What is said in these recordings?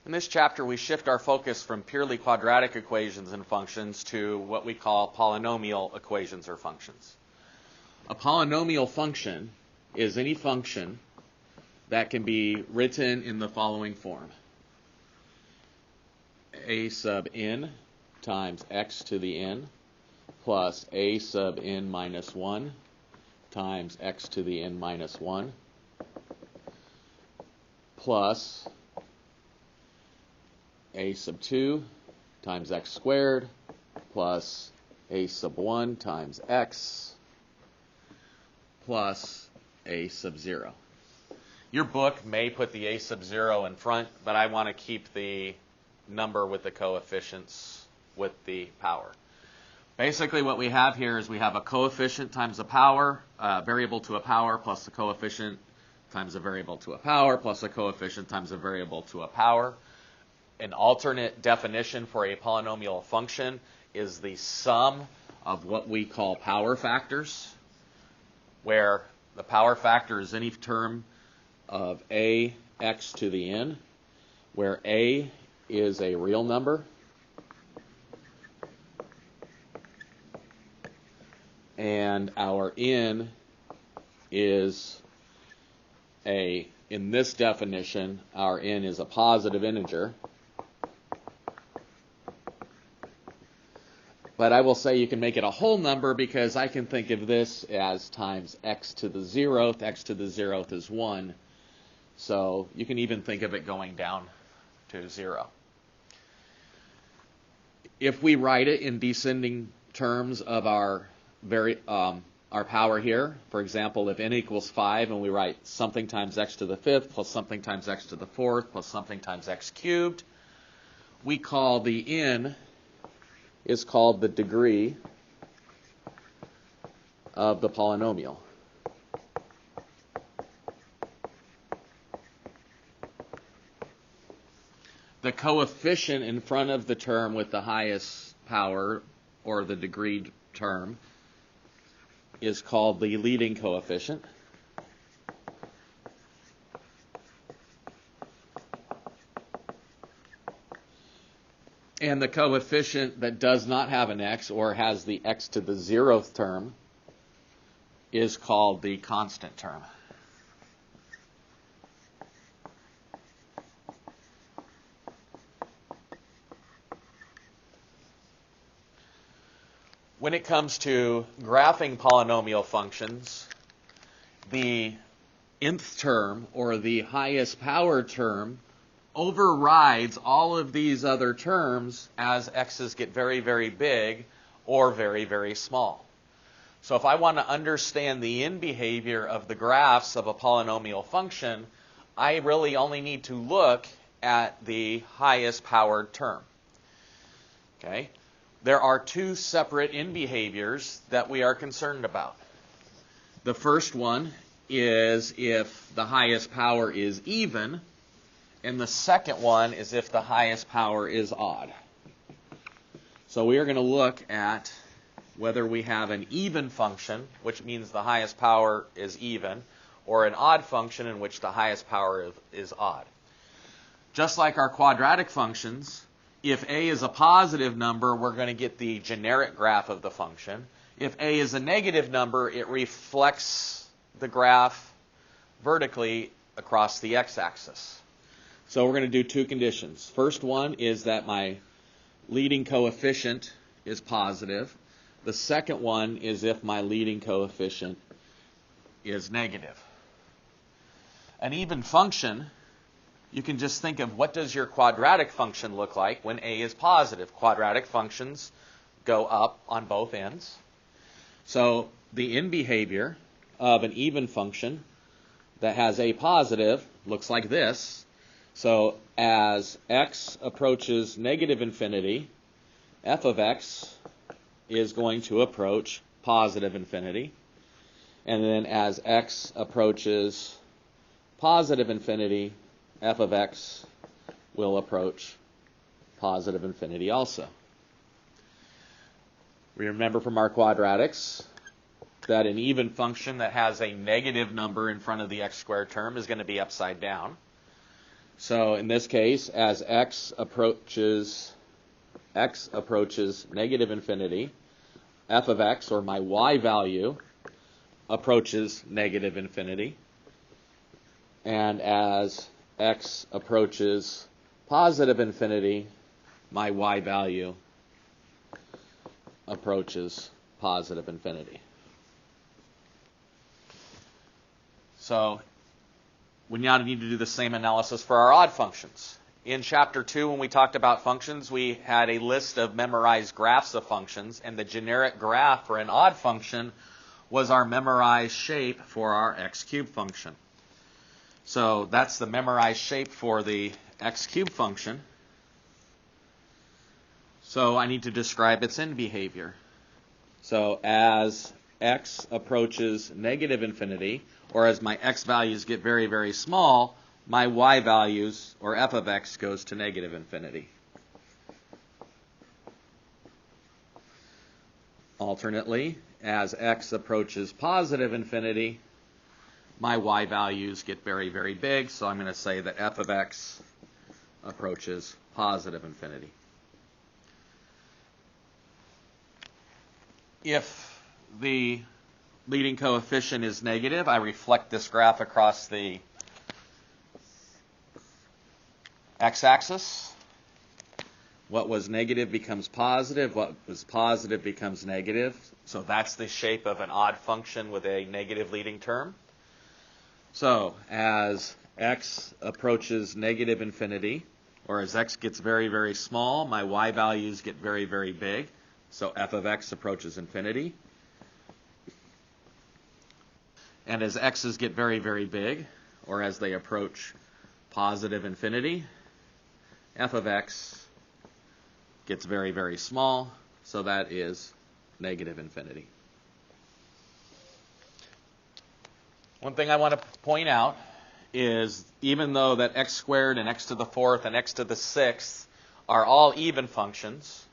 In this chapter, we shift our focus from purely quadratic equations and functions to what we call polynomial equations or functions. A polynomial function is any function that can be written in the following form. A sub n times x to the n plus a sub n minus 1 times x to the n minus 1 plus a sub 2 times x squared plus a sub 1 times x plus a sub 0. Your book may put the a sub 0 in front, but I want to keep the number with the coefficients with the power. Basically what we have here is we have a coefficient times a power, variable to a power, plus a coefficient times a variable to a power, plus a coefficient times a variable to a power. An alternate definition for a polynomial function is the sum of what we call power factors, where the power factor is any term of a x to the n, where a is a real number and our n is in this definition, our n is a positive integer. But I will say you can make it a whole number because I can think of this as times x to the 0th. X to the 0th is 1. So you can even think of it going down to 0. If we write it in descending terms of our power here, for example, if n equals 5 and we write something times x to the 5th plus something times x to the 4th plus something times x cubed, we call the n is called the degree of the polynomial. The coefficient in front of the term with the highest power, or the degree term, is called the leading coefficient. And the coefficient that does not have an x, or has the x to the 0th term, is called the constant term. When it comes to graphing polynomial functions, the nth term, or the highest power term, overrides all of these other terms as x's get very, very big or very, very small. So if I want to understand the end behavior of the graphs of a polynomial function, I really only need to look at the highest powered term. Okay? There are two separate end behaviors that we are concerned about. The first one is if the highest power is even, and the second one is if the highest power is odd. So we are going to look at whether we have an even function, which means the highest power is even, or an odd function in which the highest power is odd. Just like our quadratic functions, if a is a positive number, we're going to get the generic graph of the function. If a is a negative number, it reflects the graph vertically across the x-axis. So we're going to do two conditions. First one is that my leading coefficient is positive. The second one is if my leading coefficient is negative. An even function, you can just think of what does your quadratic function look like when a is positive. Quadratic functions go up on both ends. So the end behavior of an even function that has a positive looks like this. So as x approaches negative infinity, f of x is going to approach positive infinity. And then as x approaches positive infinity, f of x will approach positive infinity also. We remember from our quadratics that an even function that has a negative number in front of the x squared term is going to be upside down. So in this case, as x approaches negative infinity, f of x, or my y value, approaches negative infinity. And as x approaches positive infinity, my y value approaches positive infinity. So we now need to do the same analysis for our odd functions. In Chapter 2, when we talked about functions, we had a list of memorized graphs of functions, and the generic graph for an odd function was our memorized shape for our x cubed function. So that's the memorized shape for the x cubed function. So I need to describe its end behavior. So as x approaches negative infinity, or as my x values get very, very small, my y values, or f of x, goes to negative infinity. Alternately, as x approaches positive infinity, my y values get very, very big, so I'm going to say that f of x approaches positive infinity. If the leading coefficient is negative, I reflect this graph across the x-axis. What was negative becomes positive. What was positive becomes negative. So that's the shape of an odd function with a negative leading term. So as x approaches negative infinity, or as x gets very, very small, my y values get very, very big. So f of x approaches infinity. And as x's get very, very big, or as they approach positive infinity, f of x gets very, very small, so that is negative infinity. One thing I want to point out is even though that x squared and x to the fourth and x to the sixth are all even functions,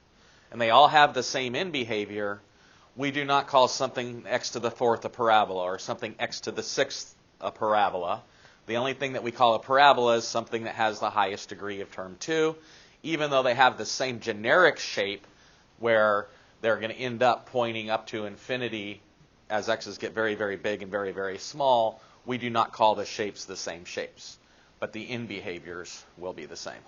and they all have the same end behavior, we do not call something x to the fourth a parabola or something x to the sixth a parabola. The only thing that we call a parabola is something that has the highest degree of term 2, even though they have the same generic shape where they're going to end up pointing up to infinity as x's get very, very big and very, very small. We do not call the shapes the same shapes, but the end behaviors will be the same.